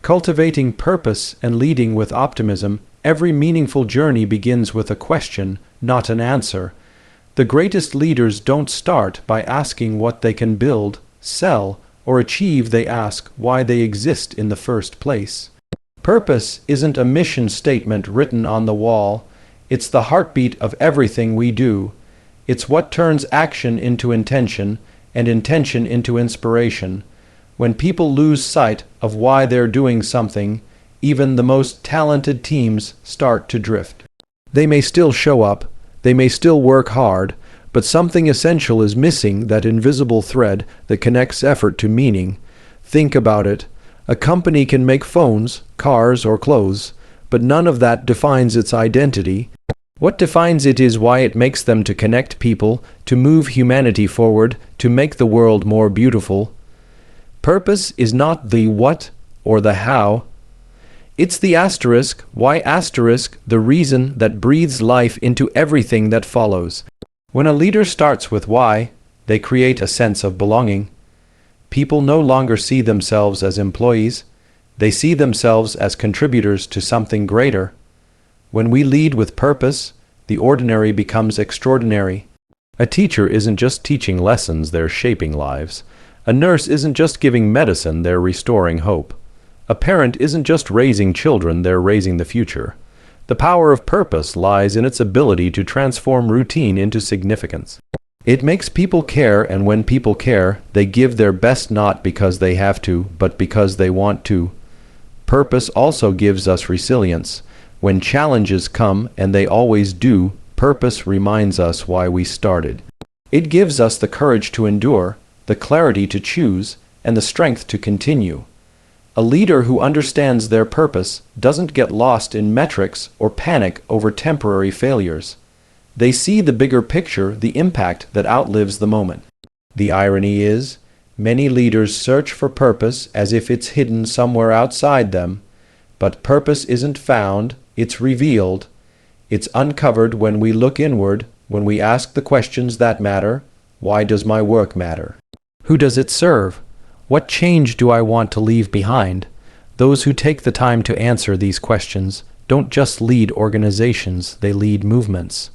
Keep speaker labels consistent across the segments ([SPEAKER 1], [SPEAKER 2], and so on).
[SPEAKER 1] Cultivating purpose and leading with optimism, every meaningful journey begins with a question, not an answer. The greatest leaders don't start by asking what they can build, sell, or achieve. They ask why they exist in the first place. Purpose isn't a mission statement written on the wall. It's the heartbeat of everything we do. It's what turns action into intention, and intention into inspiration. When people lose sight of why they're doing something, even the most talented teams start to drift. They may still show up, they may still work hard, but something essential is missing, that invisible thread that connects effort to meaning. Think about it. A company can make phones, cars, or clothes, but none of that defines its identity. What defines it is why it makes them, to connect people, to move humanity forward, to make the world more beautiful. Purpose is not the what or the how. It's the asterisk, why asterisk, the reason that breathes life into everything that follows. When a leader starts with why, they create a sense of belonging. People no longer see themselves as employees. They see themselves as contributors to something greater. When we lead with purpose, the ordinary becomes extraordinary. A teacher isn't just teaching lessons, they're shaping lives. A nurse isn't just giving medicine, they're restoring hope. A parent isn't just raising children, they're raising the future. The power of purpose lies in its ability to transform routine into significance. It makes people care, and when people care, they give their best, not because they have to, but because they want to. Purpose also gives us resilience. When challenges come, and they always do, purpose reminds us why we started. It gives us the courage to endure, the clarity to choose, and the strength to continue. A leader who understands their purpose doesn't get lost in metrics or panic over temporary failures. They see the bigger picture, the impact that outlives the moment. The irony is, many leaders search for purpose as if it's hidden somewhere outside them, but purpose isn't found, it's revealed. It's uncovered when we look inward, when we ask the questions that matter. Why does my work matter? Who does it serve? What change do I want to leave behind? Those who take the time to answer these questions don't just lead organizations, they lead movements.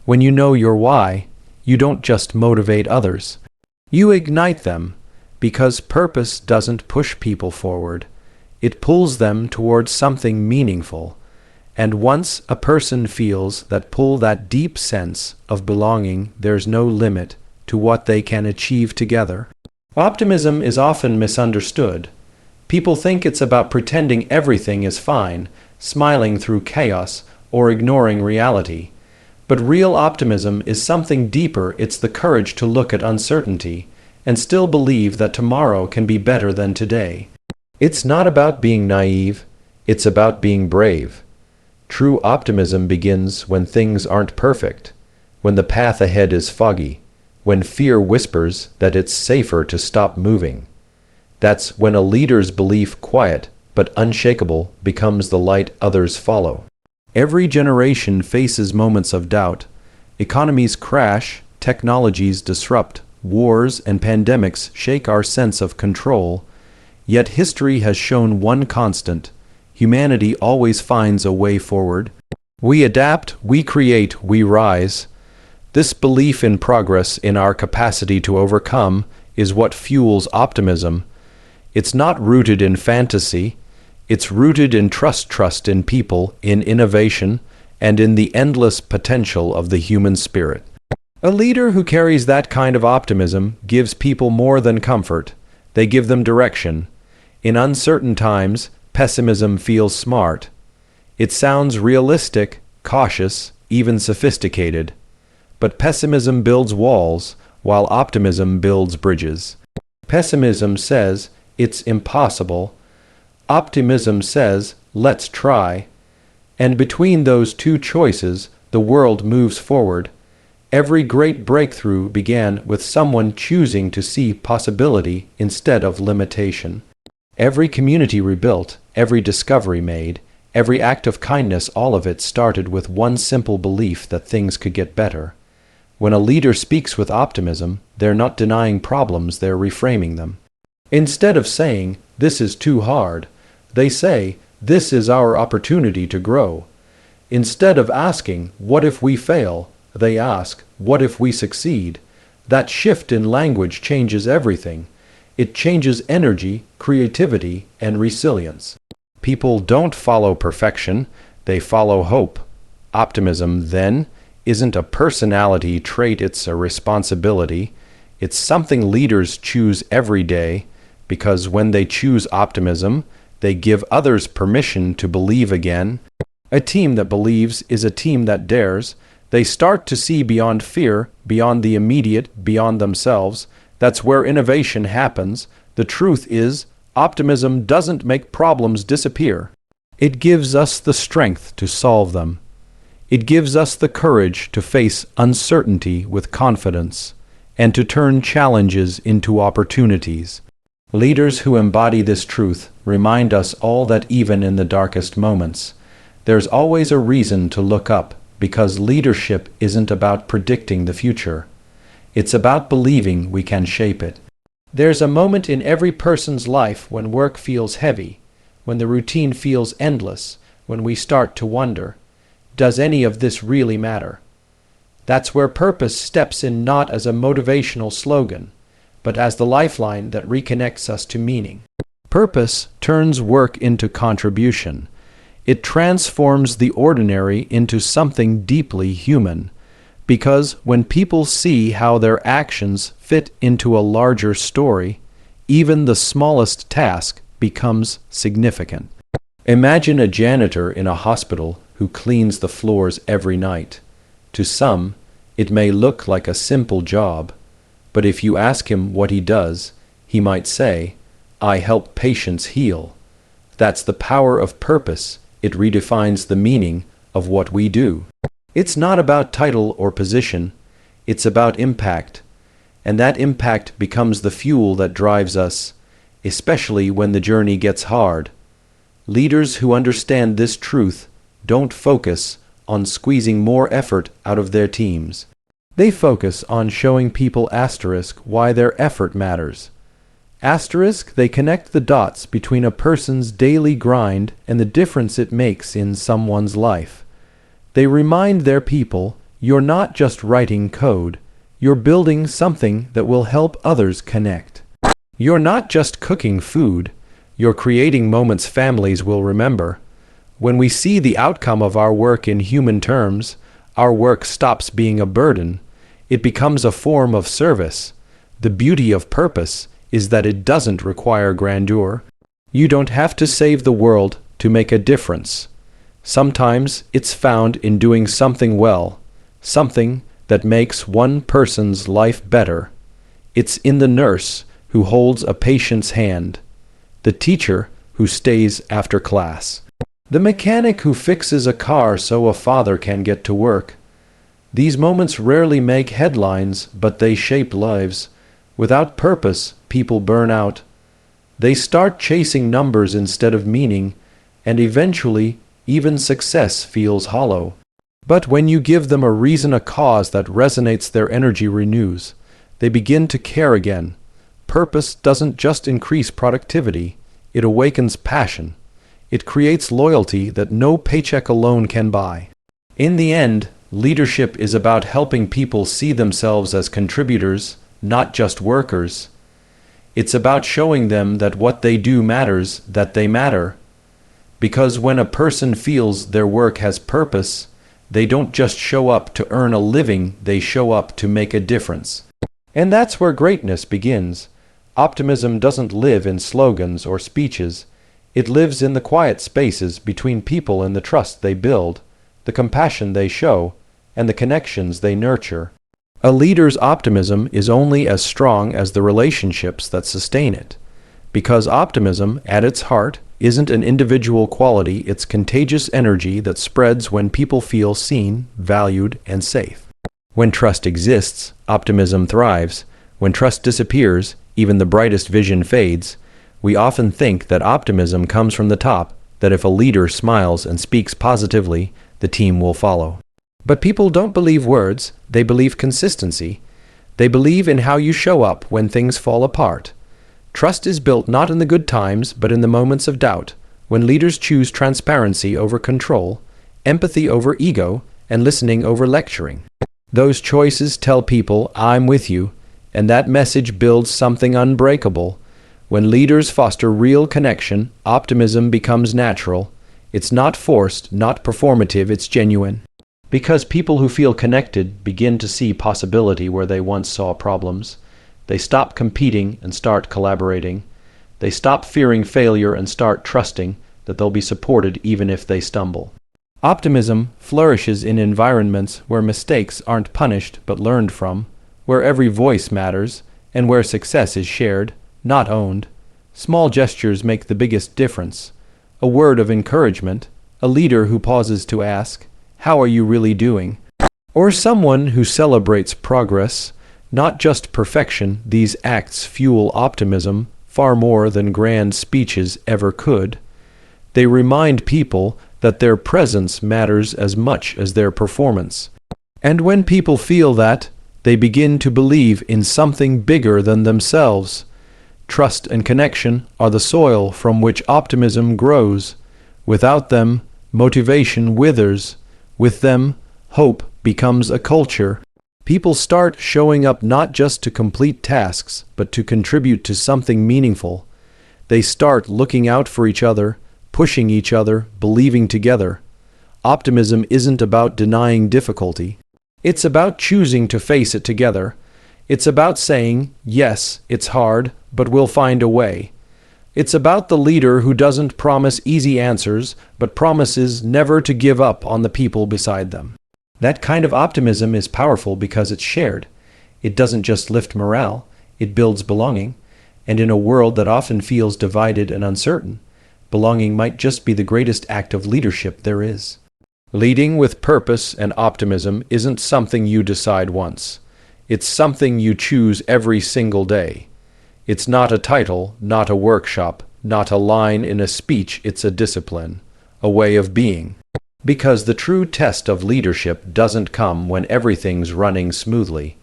[SPEAKER 1] When you know your why, you don't just motivate others. You ignite them, because purpose doesn't push people forward. It pulls them towards something meaningful. And once a person feels that pull, that deep sense of belonging, there's no limit to what they can achieve together. Optimism is often misunderstood. People think it's about pretending everything is fine, smiling through chaos, or ignoring reality. But real optimism is something deeper. It's the courage to look at uncertainty and still believe that tomorrow can be better than today. It's not about being naive, it's about being brave. True optimism begins when things aren't perfect, when the path ahead is foggy, when fear whispers that it's safer to stop moving. That's when a leader's belief, quiet but unshakable, becomes the light others follow. Every generation faces moments of doubt. Economies crash, technologies disrupt, wars and pandemics shake our sense of control. Yet history has shown one constant: humanity always finds a way forward. We adapt, we create, we rise. This belief in progress, in our capacity to overcome, is what fuels optimism. It's not rooted in fantasy. It's rooted in trust in people, in innovation, and in the endless potential of the human spirit. A leader who carries that kind of optimism gives people more than comfort. They give them direction. In uncertain times, pessimism feels smart. It sounds realistic, cautious, even sophisticated. But pessimism builds walls, while optimism builds bridges. Pessimism says, it's impossible. Optimism says, let's try. And between those two choices, the world moves forward. Every great breakthrough began with someone choosing to see possibility instead of limitation. Every community rebuilt, every discovery made, every act of kindness, all of it started with one simple belief that things could get better. When a leader speaks with optimism, they're not denying problems, they're reframing them. Instead of saying, this is too hard, They say, "This is our opportunity to grow." Instead of asking, "What if we fail?" they ask, "What if we succeed?" That shift in language changes everything. It changes energy, creativity, and resilience. People don't follow perfection, they follow hope. Optimism, then, isn't a personality trait, it's a responsibility. It's something leaders choose every day, because when they choose optimism, they give others permission to believe again. A team that believes is a team that dares. They start to see beyond fear, beyond the immediate, beyond themselves. That's where innovation happens. The truth is, optimism doesn't make problems disappear. It gives us the strength to solve them. It gives us the courage to face uncertainty with confidence and to turn challenges into opportunities. Leaders who embody this truth remind us all that even in the darkest moments, there's always a reason to look up, because leadership isn't about predicting the future. It's about believing we can shape it. There's a moment in every person's life when work feels heavy, when the routine feels endless, when we start to wonder, does any of this really matter? That's where purpose steps in, not as a motivational slogan, but as the lifeline that reconnects us to meaning. Purpose turns work into contribution. It transforms the ordinary into something deeply human, because when people see how their actions fit into a larger story, even the smallest task becomes significant. Imagine a janitor in a hospital who cleans the floors every night. To some, it may look like a simple job, but if you ask him what he does, he might say, "I help patients heal." That's the power of purpose. It redefines the meaning of what we do. It's not about title or position, it's about impact. And that impact becomes the fuel that drives us, especially when the journey gets hard. Leaders who understand this truth don't focus on squeezing more effort out of their teams. They focus on showing people why their effort matters. They connect the dots between a person's daily grind and the difference it makes in someone's life. They remind their people, you're not just writing code, you're building something that will help others connect. You're not just cooking food, you're creating moments families will remember. When we see the outcome of our work in human terms, our work stops being a burden. It becomes a form of service. The beauty of purpose is that it doesn't require grandeur. You don't have to save the world to make a difference. Sometimes it's found in doing something well, something that makes one person's life better. It's in the nurse who holds a patient's hand, the teacher who stays after class, the mechanic who fixes a car so a father can get to work. These moments rarely make headlines, but they shape lives. Without purpose, people burn out. They start chasing numbers instead of meaning, and eventually, even success feels hollow. But when you give them a reason, a cause that resonates, their energy renews. They begin to care again. Purpose doesn't just increase productivity, it awakens passion. It creates loyalty that no paycheck alone can buy. In the end, leadership is about helping people see themselves as contributors, not just workers. It's about showing them that what they do matters, that they matter. Because when a person feels their work has purpose, they don't just show up to earn a living, they show up to make a difference. And that's where greatness begins. Optimism doesn't live in slogans or speeches. It lives in the quiet spaces between people and the trust they build, the compassion they show, and the connections they nurture. A leader's optimism is only as strong as the relationships that sustain it. Because optimism, at its heart, isn't an individual quality, it's contagious energy that spreads when people feel seen, valued, and safe. When trust exists, optimism thrives. When trust disappears, even the brightest vision fades. We often think that optimism comes from the top, that if a leader smiles and speaks positively, the team will follow. But people don't believe words, they believe consistency. They believe in how you show up when things fall apart. Trust is built not in the good times, but in the moments of doubt, when leaders choose transparency over control, empathy over ego, and listening over lecturing. Those choices tell people, "I'm with you," and that message builds something unbreakable. When leaders foster real connection, optimism becomes natural. It's not forced, not performative, it's genuine. Because people who feel connected begin to see possibility where they once saw problems. They stop competing and start collaborating. They stop fearing failure and start trusting that they'll be supported even if they stumble. Optimism flourishes in environments where mistakes aren't punished but learned from, where every voice matters, and where success is shared, not owned. Small gestures make the biggest difference. A word of encouragement, a leader who pauses to ask, "How are you really doing?" Or someone who celebrates progress, not just perfection. These acts fuel optimism far more than grand speeches ever could. They remind people that their presence matters as much as their performance. And when people feel that, they begin to believe in something bigger than themselves. Trust and connection are the soil from which optimism grows. Without them, motivation withers. With them, hope becomes a culture. People start showing up not just to complete tasks, but to contribute to something meaningful. They start looking out for each other, pushing each other, believing together. Optimism isn't about denying difficulty. It's about choosing to face it together. It's about saying, "Yes, it's hard, but we'll find a way." It's about the leader who doesn't promise easy answers, but promises never to give up on the people beside them. That kind of optimism is powerful because it's shared. It doesn't just lift morale, it builds belonging. And in a world that often feels divided and uncertain, belonging might just be the greatest act of leadership there is. Leading with purpose and optimism isn't something you decide once. It's something you choose every single day. It's not a title, not a workshop, not a line in a speech. It's a discipline, a way of being. Because the true test of leadership doesn't come when everything's running smoothly.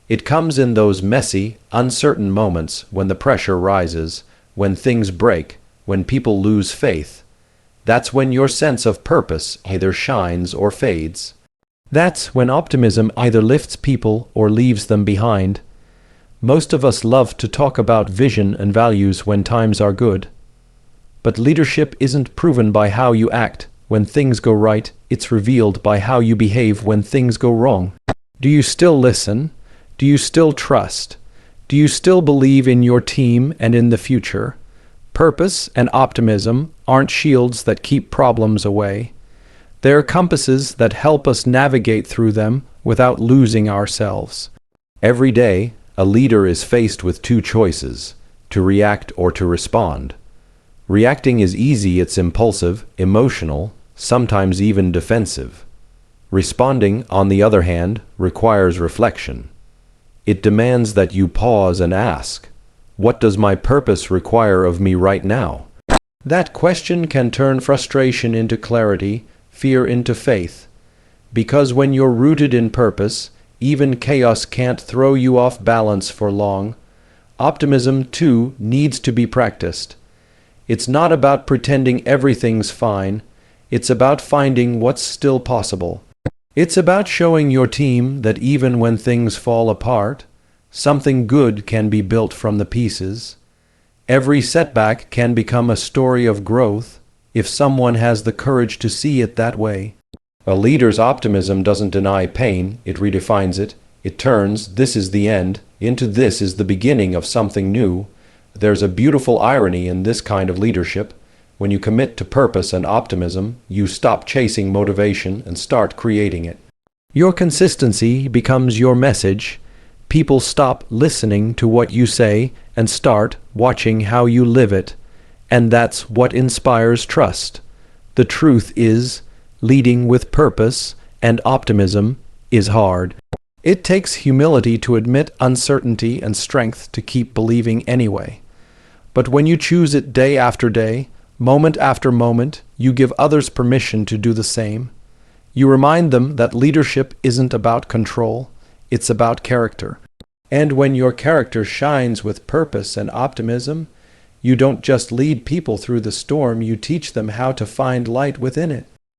[SPEAKER 1] It comes in those messy, uncertain moments when the pressure rises, when things break, when people lose faith. That's when your sense of purpose either shines or fades. That's when optimism either lifts people or leaves them behind. Most of us love to talk about vision and values when times are good. But leadership isn't proven by how you act when things go right, it's revealed by how you behave when things go wrong. Do you still listen? Do you still trust? Do you still believe in your team and in the future? Purpose and optimism aren't shields that keep problems away. They're compasses that help us navigate through them without losing ourselves. Every day, a leader is faced with two choices: to react or to respond. Reacting is easy, it's impulsive, emotional, sometimes even defensive. Responding, on the other hand, requires reflection. It demands that you pause and ask, "What does my purpose require of me right now?" That question can turn frustration into clarity, fear into faith. Because when you're rooted in purpose, even chaos can't throw you off balance for long. Optimism, too, needs to be practiced. It's not about pretending everything's fine. It's about finding what's still possible. It's about showing your team that even when things fall apart, something good can be built from the pieces. Every setback can become a story of growth if someone has the courage to see it that way. A leader's optimism doesn't deny pain, it redefines it. It turns "this is the end" into "this is the beginning of something new." There's a beautiful irony in this kind of leadership. When you commit to purpose and optimism, you stop chasing motivation and start creating it. Your consistency becomes your message. People stop listening to what you say and start watching how you live it. And that's what inspires trust. The truth is, leading with purpose and optimism is hard. It takes humility to admit uncertainty and strength to keep believing anyway. But when you choose it day after day, moment after moment, you give others permission to do the same. You remind them that leadership isn't about control, it's about character. And when your character shines with purpose and optimism, You don't just lead people through the storm, you teach them how to find light within it.